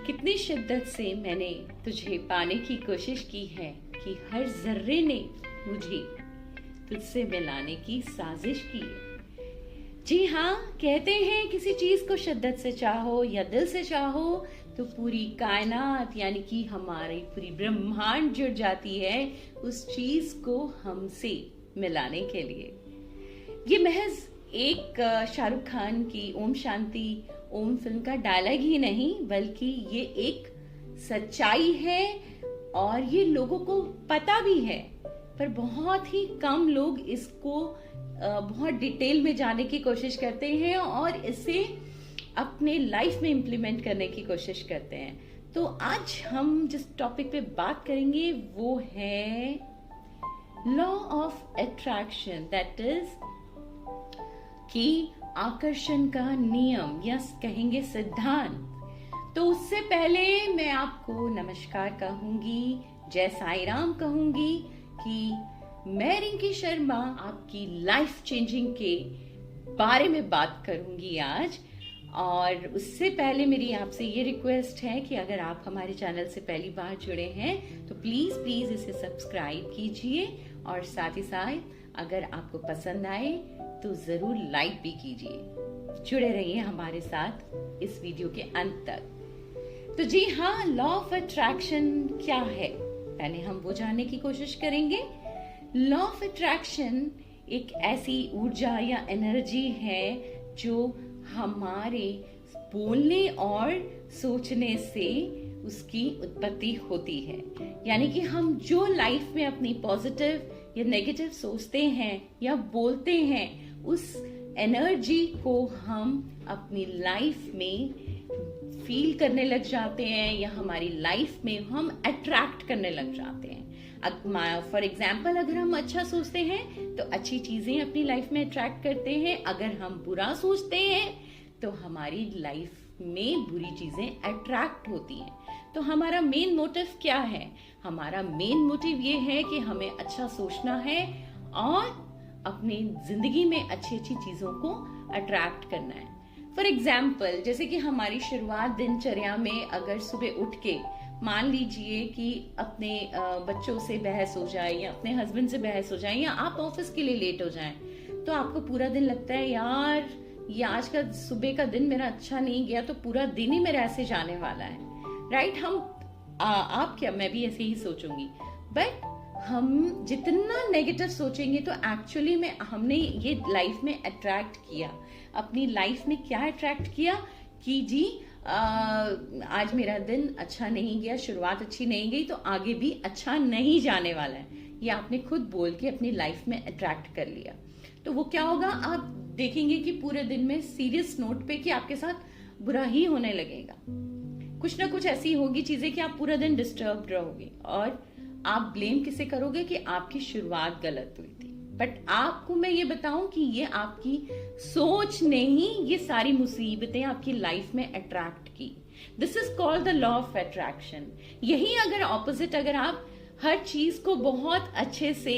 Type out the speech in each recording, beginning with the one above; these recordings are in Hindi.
कितनी शिद्दत से मैंने तुझे पाने की कोशिश की है कि हर जर्रे ने मुझे तुझसे मिलाने की साजिश की है। जी हाँ, कहते हैं किसी चीज को शिद्दत से चाहो या दिल से चाहो तो पूरी कायनात यानी कि हमारी पूरी ब्रह्मांड जुड़ जाती है उस चीज को हमसे मिलाने के लिए। ये महज एक शाहरुख खान की ओम शांति ओम फिल्म का डायलॉग ही नहीं, बल्कि ये एक सच्चाई है और ये लोगों को पता भी है, पर बहुत ही कम लोग इसको बहुत डिटेल में जाने की कोशिश करते हैं और इसे अपने लाइफ में इम्प्लीमेंट करने की कोशिश करते हैं। तो आज हम जिस टॉपिक पे बात करेंगे वो है law of attraction, that is कि आकर्षण का नियम या कहेंगे सिद्धांत। तो उससे पहले मैं आपको नमस्कार कहूंगी, जय साई राम कहूंगी कि मैं रिंकी शर्मा आपकी लाइफ चेंजिंग के बारे में बात करूंगी आज। और उससे पहले मेरी आपसे ये रिक्वेस्ट है कि अगर आप हमारे चैनल से पहली बार जुड़े हैं तो प्लीज प्लीज इसे सब्सक्राइब कीजिए और साथ ही साथ अगर आपको पसंद आए तो जरूर लाइक भी कीजिए। जुड़े रहिए हमारे साथ इस वीडियो के अंत तक। तो जी हाँ, लॉ ऑफ अट्रैक्शन क्या है पहले हम वो जानने की कोशिश करेंगे। लॉ ऑफ अट्रैक्शन एक ऐसी ऊर्जा या एनर्जी है जो हमारे बोलने और सोचने से उसकी उत्पत्ति होती है। यानी कि हम जो लाइफ में अपनी पॉजिटिव या नेगेटिव सोचते हैं या बोलते हैं, उस एनर्जी को हम अपनी लाइफ में फील करने लग जाते हैं या हमारी लाइफ में हम अट्रैक्ट करने लग जाते हैं। फॉर एग्जाम्पल, अगर हम अच्छा सोचते हैं तो अच्छी चीजें अपनी लाइफ में अट्रैक्ट करते हैं। अगर हम बुरा सोचते हैं तो हमारी लाइफ में बुरी चीजें अट्रैक्ट होती हैं। तो हमारा मेन मोटिव क्या है? हमारा मेन मोटिव ये है कि हमें अच्छा सोचना है और अपनी जिंदगी में अच्छी अच्छी चीजों को अट्रैक्ट करना है। फॉर एग्जाम्पल, जैसे कि हमारी शुरुआत दिनचर्या में अगर सुबह उठ के मान लीजिए कि अपने बच्चों से बहस हो जाए या अपने हस्बैंड से बहस हो जाए या आप ऑफिस के लिए लेट हो जाएं, तो आपको पूरा दिन लगता है यार ये आज का सुबह का दिन मेरा अच्छा नहीं गया, तो पूरा दिन ही मेरा ऐसे जाने वाला है, राइट? आप क्या, मैं भी ऐसे ही सोचूंगी। बट हम जितना नेगेटिव सोचेंगे तो एक्चुअली में हमने ये लाइफ में अट्रैक्ट किया। अपनी लाइफ में क्या अट्रैक्ट किया कि जी आज मेरा दिन अच्छा नहीं गया, शुरुआत अच्छी नहीं गई, तो आगे भी अच्छा नहीं जाने वाला है। ये आपने खुद बोल के अपनी लाइफ में अट्रैक्ट कर लिया। तो वो क्या होगा, आप देखेंगे कि पूरे दिन में सीरियस नोट पे कि आपके साथ बुरा ही होने लगेगा। कुछ ना कुछ ऐसी होगी चीजें कि आप पूरा दिन डिस्टर्ब रहोगे और आप ब्लेम किसे करोगे कि आपकी शुरुआत गलत हुई थी। बट आपको मैं ये बताऊं कि ये आपकी सोच ने ही ये सारी मुसीबतें आपकी लाइफ में अट्रैक्ट की। This is called the law of attraction. यही अगर ऑपोजिट, अगर आप हर चीज को बहुत अच्छे से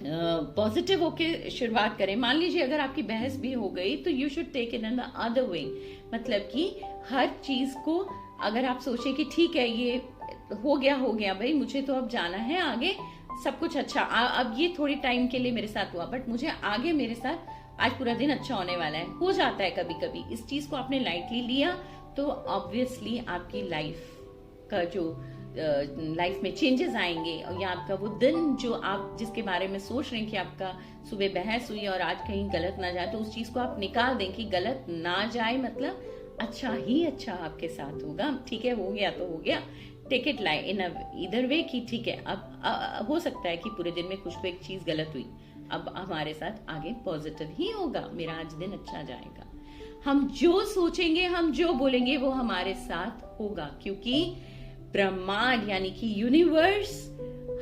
पॉजिटिव होके शुरुआत करें, मान लीजिए अगर आपकी बहस भी हो गई तो you should take it in the other way. मतलब कि हर चीज को अगर आप सोचें कि ठीक है ये हो गया भाई, मुझे तो अब जाना है आगे, सब कुछ अच्छा, अब ये थोड़ी टाइम के लिए मेरे साथ हुआ बट मुझे आगे मेरे साथ आज पूरा दिन अच्छा होने वाला है। हो जाता है कभी कभी, इस चीज को आपने लाइटली लिया तो ऑब्वियसली आपकी लाइफ का जो लाइफ में चेंजेस आएंगे और या आपका वो दिन जो आप जिसके बारे में सोच रहे हैं कि आपका सुबह बहस हुई और आज कहीं गलत ना जाए, तो उस चीज को आप निकाल दें कि गलत ना जाए, मतलब अच्छा ही अच्छा आपके साथ होगा। ठीक है, हो गया तो हो गया, टेक इट लाइक इन इधर वे कि ठीक है, अब हो सकता है कि पूरे दिन में कुछ तो एक चीज गलत हुई, अब हमारे साथ आगे पॉजिटिव ही होगा, मेरा आज दिन अच्छा जाएगा। हम जो सोचेंगे, हम जो बोलेंगे वो हमारे साथ होगा, क्योंकि ब्रह्मांड यानी कि यूनिवर्स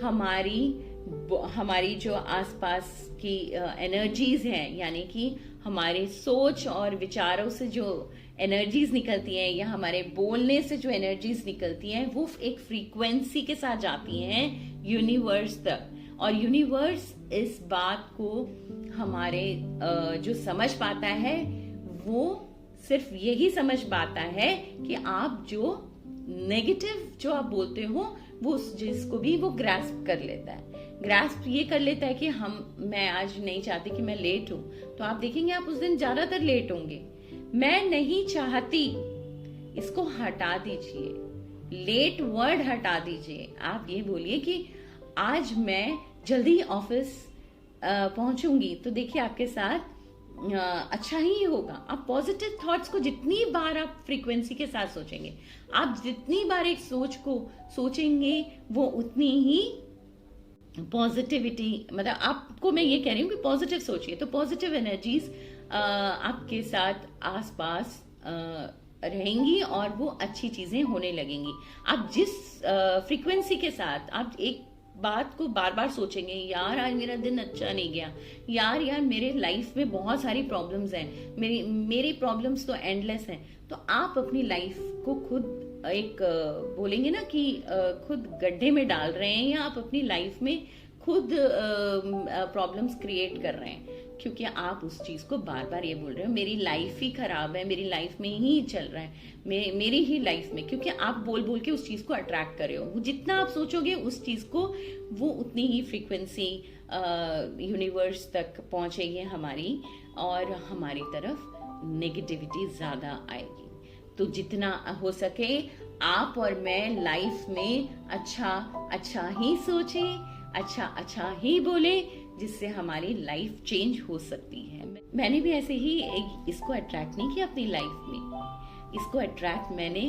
हमारी जो आसपास की एनर्जीज हैं, यानी कि हमारे सोच और विचारों से जो एनर्जीज निकलती हैं या हमारे बोलने से जो एनर्जीज निकलती हैं, वो एक फ्रीक्वेंसी के साथ जाती हैं यूनिवर्स तक। और यूनिवर्स इस बात को हमारे जो समझ पाता है वो सिर्फ यही समझ पाता है कि आप जो नेगेटिव जो आप बोलते हो वो उस चीज को भी वो ग्रास्प कर लेता है। ग्रास्प ये कर लेता है कि मैं आज नहीं चाहती कि मैं लेट हूं, तो आप देखेंगे आप उस दिन ज्यादातर लेट होंगे। मैं नहीं चाहती, इसको हटा दीजिए, लेट वर्ड हटा दीजिए। आप ये बोलिए कि आज मैं जल्दी ऑफिस पहुंचूंगी, तो देखिए आपके साथ अच्छा ही होगा। आप पॉजिटिव थॉट्स को जितनी बार आप फ्रीक्वेंसी के साथ सोचेंगे, आप जितनी बार एक सोच को सोचेंगे, वो उतनी ही पॉजिटिविटी, मतलब आपको मैं ये कह रही हूँ कि पॉजिटिव सोचिए, तो पॉजिटिव एनर्जीज आपके साथ आसपास रहेंगी और वो अच्छी चीजें होने लगेंगी। आप जिस फ्रीक्वेंसी के साथ आप एक बात को बार बार सोचेंगे, यार आज मेरा दिन अच्छा नहीं गया, यार मेरे लाइफ में बहुत सारी प्रॉब्लम्स हैं, मेरी प्रॉब्लम्स तो एंडलेस हैं, तो आप अपनी लाइफ को खुद एक बोलेंगे ना कि खुद गड्ढे में डाल रहे हैं, या आप अपनी लाइफ में खुद प्रॉब्लम्स क्रिएट कर रहे हैं, क्योंकि आप उस चीज को बार बार ये बोल रहे हो, मेरी लाइफ ही खराब है, मेरी लाइफ में ही चल रहा है, मेरी ही लाइफ में, क्योंकि आप बोल बोल के उस चीज को अट्रैक्ट कर रहे हो। जितना आप सोचोगे उस चीज को, वो उतनी ही फ्रीक्वेंसी यूनिवर्स तक पहुंचेगी हमारी, और हमारी तरफ नेगेटिविटी ज्यादा आएगी। तो जितना हो सके आप और मैं लाइफ में अच्छा ही सोचे, अच्छा ही बोले, जिससे हमारी लाइफ चेंज हो सकती है। मैंने भी ऐसे ही इसको अट्रैक्ट नहीं किया अपनी लाइफ में, इसको अट्रैक्ट मैंने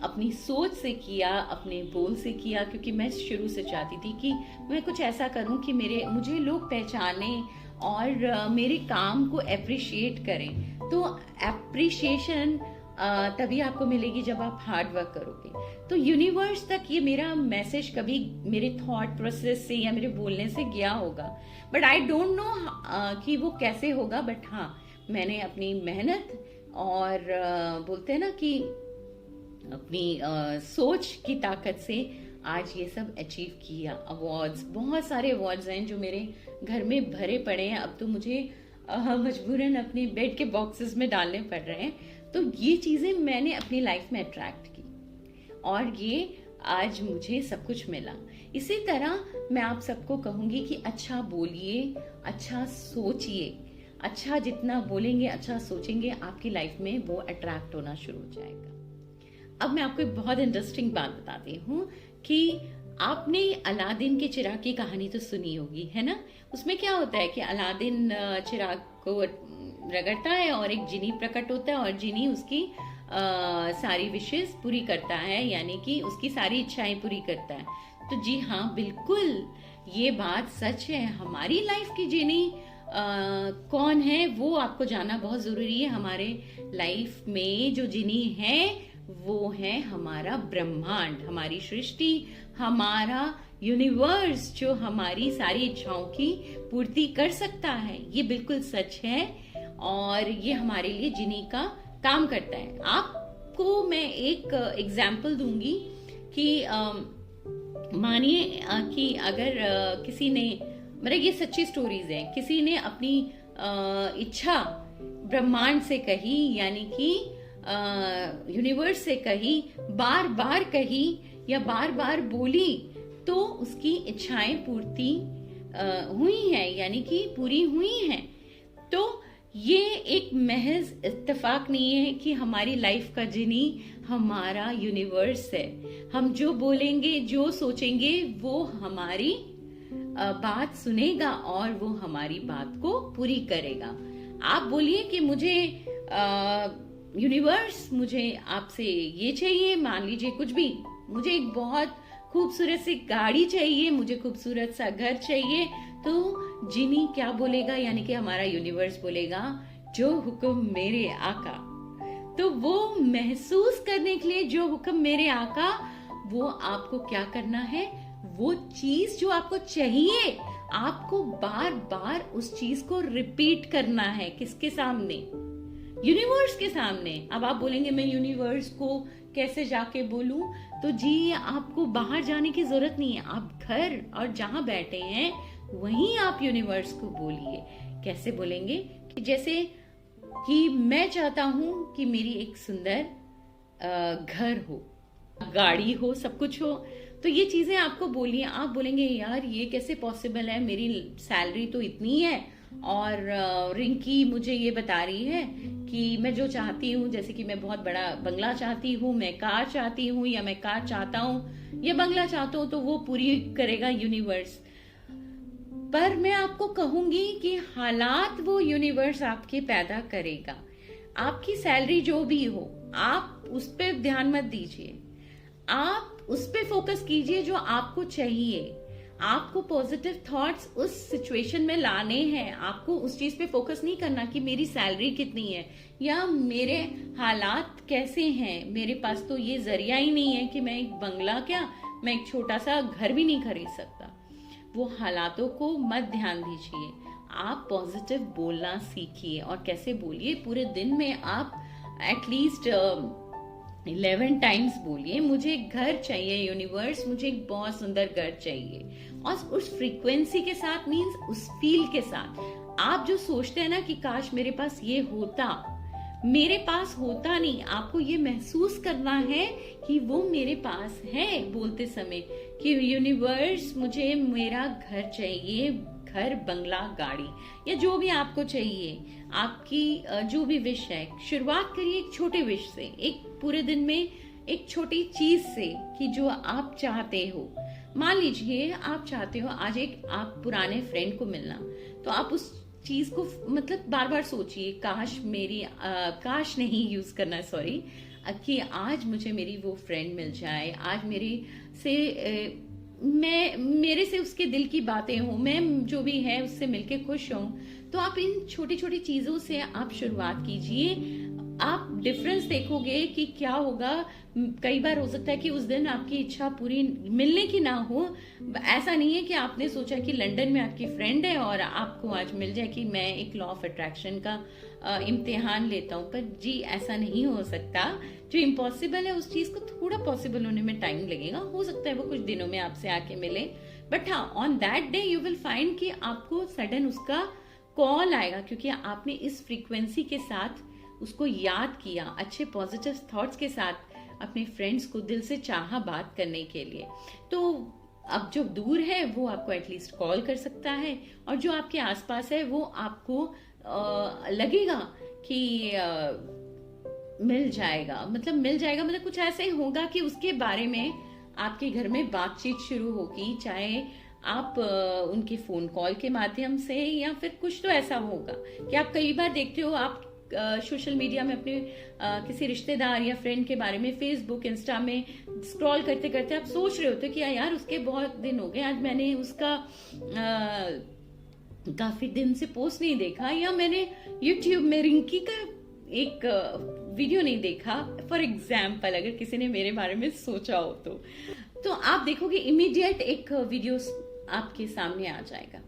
अपनी सोच से किया, अपने बोल से किया, क्योंकि मैं शुरू से चाहती थी कि मैं कुछ ऐसा करूं कि मुझे लोग पहचाने और मेरे काम को एप्रिशिएट करें। तो एप्रिशिएशन तभी आपको मिलेगी जब आप हार्ड वर्क करोगे। तो यूनिवर्स तक ये मेरा मैसेज कभी मेरे थॉट प्रोसेस से या मेरे बोलने से गया होगा, बट आई डोंट नो कि वो कैसे होगा। बट हाँ, मैंने अपनी मेहनत और बोलते हैं ना कि अपनी सोच की ताकत से आज ये सब अचीव किया। अवार्ड्स, बहुत सारे अवार्ड्स हैं जो मेरे घर में भरे पड़े हैं, अब तो मुझे मजबूरन अपने बेड के बॉक्सेस में डालने पड़ रहे हैं। तो ये चीजें मैंने अपनी लाइफ में अट्रैक्ट की और ये आज मुझे सब कुछ मिला। इसी तरह मैं आप सबको कहूंगी कि अच्छा बोलिए, अच्छा सोचिए, अच्छा जितना बोलेंगे, अच्छा सोचेंगे, आपकी लाइफ में वो अट्रैक्ट होना शुरू हो जाएगा। अब मैं आपको एक बहुत इंटरेस्टिंग बात बताती हूँ कि आपने अलादीन के चिराग की कहानी तो सुनी होगी, है ना। उसमें क्या होता है कि अलादीन चिराग को रगड़ता है और एक जिनी प्रकट होता है और जिनी उसकी सारी विशेष पूरी करता है, यानी कि उसकी सारी इच्छाएं पूरी करता है। तो जी हाँ, बिल्कुल ये बात सच है। हमारी लाइफ की जिनी कौन है वो आपको जानना बहुत जरूरी है। हमारे लाइफ में जो जिनी है वो है हमारा ब्रह्मांड, हमारी सृष्टि, हमारा यूनिवर्स, जो हमारी सारी इच्छाओं की पूर्ति कर सकता है। ये बिल्कुल सच है और ये हमारे लिए जिनी का काम करता है। आपको मैं एक एग्जाम्पल दूंगी कि मानिए कि अगर किसी ने, मतलब ये सच्ची स्टोरीज हैं, किसी ने अपनी इच्छा ब्रह्मांड से कही, यानी कि यूनिवर्स से कही, बार बार कही या बार बार बोली, तो उसकी इच्छाएं पूर्ति हुई हैं, यानी कि पूरी हुई हैं। तो ये एक महज इत्तेफाक नहीं है कि हमारी लाइफ का जिनी हमारा यूनिवर्स है। हम जो बोलेंगे, जो सोचेंगे, वो हमारी बात सुनेगा और वो हमारी बात को पूरी करेगा। आप बोलिए कि मुझे यूनिवर्स, मुझे आपसे ये चाहिए, मान लीजिए कुछ भी, मुझे एक बहुत खूबसूरत सी गाड़ी चाहिए, मुझे खूबसूरत सा घर चाहिए, तो जिनी क्या बोलेगा, यानी कि हमारा यूनिवर्स बोलेगा, जो हुक्म मेरे आका। तो वो महसूस करने के लिए जो हुक्म मेरे आका, वो आपको क्या करना है, वो चीज जो आपको चाहिए, आपको बार बार उस चीज को रिपीट करना है। किसके सामने? यूनिवर्स के सामने। अब आप बोलेंगे मैं यूनिवर्स को कैसे जाके बोलूं, तो जी आपको बाहर जाने की जरूरत नहीं है। आप घर और जहां बैठे हैं वहीं आप यूनिवर्स को बोलिए। कैसे बोलेंगे कि जैसे कि मैं चाहता हूँ कि मेरी एक सुंदर घर हो, गाड़ी हो, सब कुछ हो। तो ये चीजें आपको बोलिए, आप बोलेंगे यार ये कैसे पॉसिबल है, मेरी सैलरी तो इतनी है और रिंकी मुझे ये बता रही है कि मैं जो चाहती हूँ, जैसे कि मैं बहुत बड़ा बंगला चाहती हूँ, मैं कार चाहती हूँ, या मैं कार चाहता हूँ या बंगला चाहता हूँ, तो वो पूरी करेगा यूनिवर्स। पर मैं आपको कहूंगी कि हालात वो यूनिवर्स आपके पैदा करेगा। आपकी सैलरी जो भी हो, आप उस पर ध्यान मत दीजिए, आप उस पे फोकस कीजिए जो आपको चाहिए। आपको पॉजिटिव थॉट्स उस सिचुएशन में लाने हैं। आपको उस चीज पे फोकस नहीं करना कि मेरी सैलरी कितनी है या मेरे हालात कैसे हैं, मेरे पास तो ये जरिया ही नहीं है कि मैं एक बंगला क्या, मैं एक छोटा सा घर भी नहीं खरीद सकता। वो हालातों को मत ध्यान दीजिए, आप पॉजिटिव बोलना सीखिए। और कैसे बोलिए, पूरे दिन में आप एटलीस्ट 11 टाइम्स बोलिए, मुझे एक घर चाहिए यूनिवर्स, मुझे एक बहुत सुंदर घर चाहिए। और उस फ्रीक्वेंसी के साथ, मीन्स उस फील के साथ। आप जो सोचते हैं ना कि काश मेरे पास ये होता, मेरे पास होता नहीं, आपको ये महसूस करना है कि वो मेरे पास है बोलते समय, कि यूनिवर्स मुझे मेरा घर चाहिए, घर, बंगला, गाड़ी, या जो भी आपको चाहिए, आपकी जो भी विश है। शुरुआत करिए एक छोटे विश से, एक पूरे दिन में एक छोटी चीज से, कि जो आप चाहते हो। मान लीजिए आप चाहते हो आज एक आप पुराने फ्रेंड को मिलना, तो आप उस चीज को मतलब बार बार सोचिए, काश मेरी काश नहीं यूज करना, सॉरी, कि आज मुझे मेरी वो फ्रेंड मिल जाए, आज मेरे से उसके दिल की बातें हो, मैं जो भी है उससे मिलके खुश हूं। तो आप इन छोटी छोटी चीजों से आप शुरुआत कीजिए, आप डिफरेंस देखोगे कि क्या होगा। कई बार हो सकता है कि उस दिन आपकी इच्छा पूरी मिलने की ना हो। ऐसा नहीं है कि आपने सोचा कि लंदन में आपकी फ्रेंड है और आपको आज मिल जाए, कि मैं एक लॉ ऑफ अट्रैक्शन का इम्तिहान लेता हूँ, पर जी ऐसा नहीं हो सकता। जो इम्पॉसिबल है उस चीज को थोड़ा पॉसिबल होने में टाइम लगेगा, हो सकता है वो कुछ दिनों में आपसे आके मिले, बट हाँ, on that day you will find कि आपको सडन उसका कॉल आएगा, क्योंकि आपने इस फ्रीक्वेंसी के साथ उसको याद किया, अच्छे पॉजिटिव थॉट्स के साथ अपने फ्रेंड्स को दिल से चाहा बात करने के लिए। तो अब जो दूर है वो आपको एटलीस्ट कॉल कर सकता है, और जो आपके आसपास है वो आपको लगेगा कि मिल जाएगा, मतलब कुछ ऐसे ही होगा कि उसके बारे में आपके घर में बातचीत शुरू होगी, चाहे आप उनके फोन कॉल के माध्यम से, या फिर कुछ तो ऐसा होगा कि आप कई बार देखते हो, आप सोशल मीडिया में अपने किसी रिश्तेदार या फ्रेंड के बारे में फेसबुक, इंस्टा में स्क्रॉल करते करते आप सोच रहे होते कि यार उसके बहुत दिन हो गए, आज मैंने उसका काफी दिन से पोस्ट नहीं देखा, या मैंने यूट्यूब में रिंकी का एक वीडियो नहीं देखा, फॉर एग्जाम्पल, अगर किसी ने मेरे बारे में सोचा हो तो आप देखोगे इमीडिएट एक वीडियो आपके सामने आ जाएगा।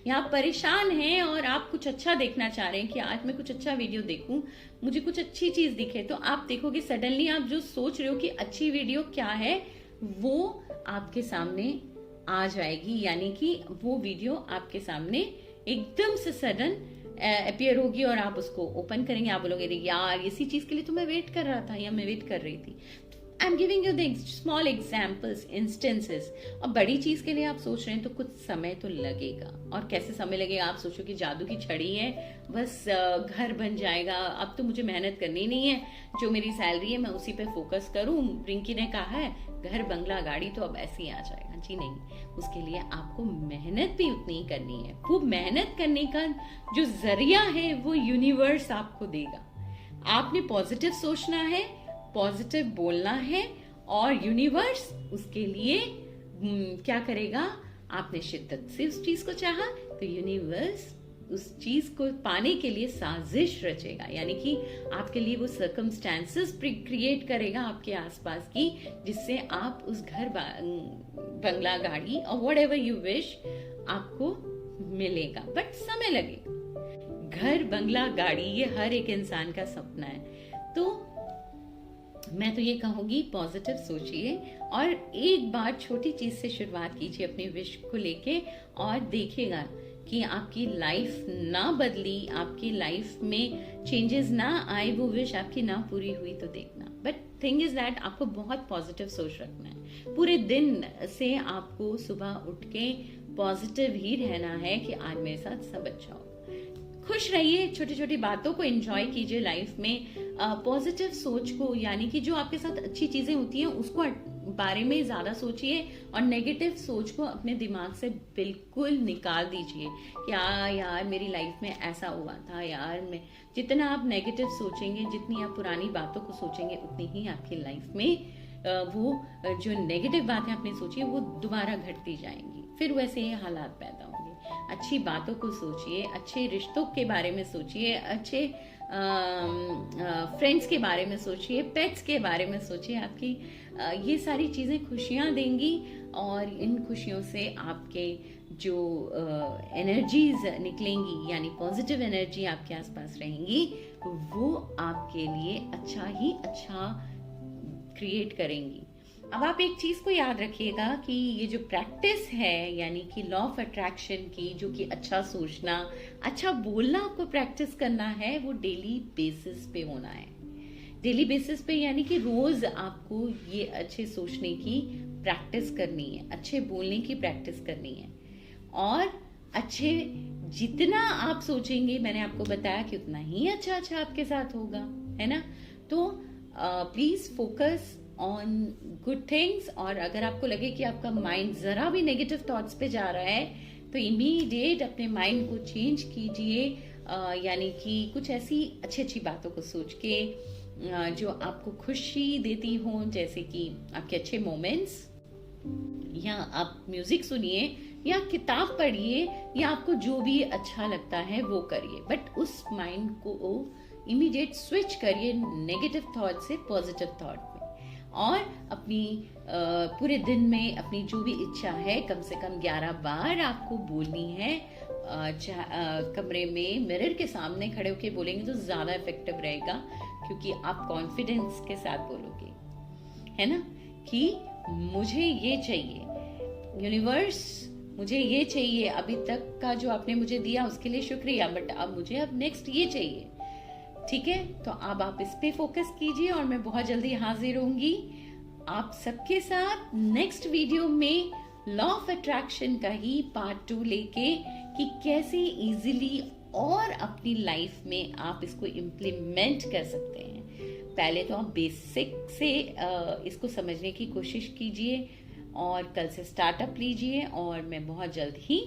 या आप परेशान हैं और आप कुछ अच्छा देखना चाह रहे हैं कि आज मैं कुछ अच्छा वीडियो देखूं, मुझे कुछ अच्छी चीज दिखे, तो आप देखोगे सडनली आप जो सोच रहे हो कि अच्छी वीडियो क्या है, वो आपके सामने आ जाएगी। यानी कि वो वीडियो आपके सामने एकदम से सडन अपीयर होगी और आप उसको ओपन करेंगे। आप बोलोगे यार इसी चीज के लिए तो मैं वेट कर रहा था या मैं वेट कर रही थी। I am giving you the small examples, instances. और बड़ी चीज के लिए आप सोच रहे हैं तो कुछ समय तो लगेगा। और कैसे समय लगेगा? आप सोचो कि जादू की छड़ी है, बस घर बन जाएगा, अब तो मुझे मेहनत करनी नहीं है, जो मेरी सैलरी है मैं उसी पे फोकस करूं। रिंकी ने कहा है घर, बंगला, गाड़ी तो अब ऐसे ही आ जाएगा। जी नहीं, उसके लिए आपको मेहनत भी उतनी ही करनी है। वो मेहनत करने का जो जरिया है वो यूनिवर्स आपको देगा। आपने पॉजिटिव सोचना है, पॉजिटिव बोलना है, और यूनिवर्स उसके लिए क्या करेगा? आपने शिद्दत से उस चीज को चाहा तो यूनिवर्स उस चीज को पाने के लिए साजिश रचेगा। यानी कि आपके लिए वो सर्कमस्टेंसेस क्रिएट करेगा आपके आसपास की, जिससे आप उस घर, बंगला, गाड़ी और व्हाटएवर यू विश आपको मिलेगा। बट समय लगेगा। घर, बंगला, गाड़ी ये हर एक इंसान का सपना है। तो मैं तो ये कहूंगी पॉजिटिव सोचिए और एक बार छोटी चीज से शुरुआत कीजिए अपने विश को लेके, और देखिएगा कि आपकी लाइफ ना बदली, आपकी लाइफ में चेंजेस ना आए, वो विश आपकी ना पूरी हुई तो देखना। बट थिंग इज दैट आपको बहुत पॉजिटिव सोच रखना है। पूरे दिन से आपको सुबह उठ के पॉजिटिव ही रहना है कि आज मेरे साथ सब अच्छा हो। खुश रहिए, छोटी छोटी बातों को एंजॉय कीजिए लाइफ में। पॉजिटिव सोच को, यानी कि जो आपके साथ अच्छी चीजें होती हैं उसको बारे में ज्यादा सोचिए और नेगेटिव सोच को अपने दिमाग से बिल्कुल निकाल दीजिए कि यार मेरी लाइफ में ऐसा हुआ था यार। मैं जितना आप नेगेटिव सोचेंगे, जितनी आप पुरानी बातों को सोचेंगे, उतनी ही आपकी लाइफ में वो जो नेगेटिव बातें आपने सोची वो दोबारा घटती जाएंगी, फिर वैसे ही हालात पैदा होंगे। अच्छी बातों को सोचिए, अच्छे रिश्तों के बारे में सोचिए, अच्छे फ्रेंड्स के बारे में सोचिए, पेट्स के बारे में सोचिए। आपकी ये सारी चीजें खुशियां देंगी और इन खुशियों से आपके जो एनर्जीज निकलेंगी, यानी पॉजिटिव एनर्जी आपके आसपास रहेंगी, वो आपके लिए अच्छा ही अच्छा क्रिएट करेंगी। अब आप एक चीज को याद रखिएगा कि ये जो प्रैक्टिस है, यानी कि लॉ ऑफ अट्रैक्शन की, जो कि अच्छा सोचना, अच्छा बोलना आपको प्रैक्टिस करना है, वो डेली बेसिस पे होना है। डेली बेसिस पे यानी कि रोज आपको ये अच्छे सोचने की प्रैक्टिस करनी है, अच्छे बोलने की प्रैक्टिस करनी है। और अच्छे जितना आप सोचेंगे, मैंने आपको बताया कि उतना ही अच्छा अच्छा आपके साथ होगा, है ना। तो please focus on good things. और अगर आपको लगे कि आपका माइंड जरा भी नेगेटिव थॉट्स पे जा रहा है तो इमीडिएट अपने माइंड को चेंज कीजिए, यानी कि कुछ ऐसी अच्छी अच्छी बातों को सोच के जो आपको खुशी देती हो, जैसे कि आपके अच्छे मोमेंट्स, या आप म्यूजिक सुनिए या किताब पढ़िए, या आपको जो भी अच्छा लगता है वो करिए। बट उस माइंड को इमीडिएट स्विच करिए नेगेटिव थॉट से पॉजिटिव थॉट में। और अपनी पूरे दिन में अपनी जो भी इच्छा है कम से कम 11 बार आपको बोलनी है। कमरे में मिरर के सामने खड़े होके बोलेंगे तो ज्यादा इफेक्टिव रहेगा, क्योंकि आप कॉन्फिडेंस के साथ बोलोगे, है ना, कि मुझे ये चाहिए, यूनिवर्स मुझे ये चाहिए, अभी तक का जो आपने मुझे दिया उसके लिए शुक्रिया, बट अब मुझे अब नेक्स्ट ये चाहिए। ठीक है, तो अब आप इस पे फोकस कीजिए और मैं बहुत जल्दी हाजिर होंगी आप सबके साथ नेक्स्ट वीडियो में लॉ ऑफ अट्रैक्शन का ही पार्ट 2 लेके, कि कैसे इजीली और अपनी लाइफ में आप इसको इम्प्लीमेंट कर सकते हैं। पहले तो आप बेसिक से इसको समझने की कोशिश कीजिए और कल से स्टार्टअप लीजिए। और मैं बहुत जल्द ही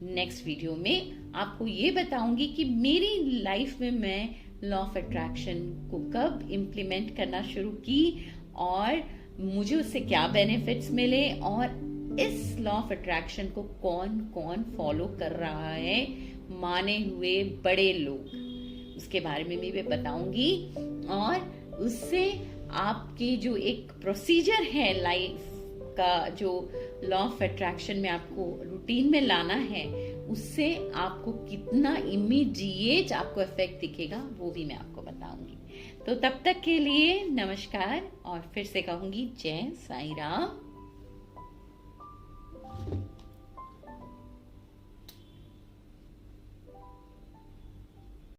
नेक्स्ट वीडियो में आपको ये बताऊंगी कि मेरी लाइफ में मैं लॉ ऑफ अट्रैक्शन को कब इम्प्लीमेंट करना शुरू की और मुझे उससे क्या बेनिफिट्स मिले, और इस लॉ ऑफ अट्रैक्शन को कौन कौन फॉलो कर रहा है, माने हुए बड़े लोग, उसके बारे में भी मैं बताऊंगी। और उससे आपकी जो एक प्रोसीजर है लाइफ का, जो लॉ ऑफ अट्रैक्शन में आपको रूटीन में लाना है, उससे आपको कितना इमीडिएट आपको इफेक्ट दिखेगा वो भी मैं आपको बताऊंगी। तो तब तक के लिए नमस्कार, और फिर से कहूंगी जय साईं राम।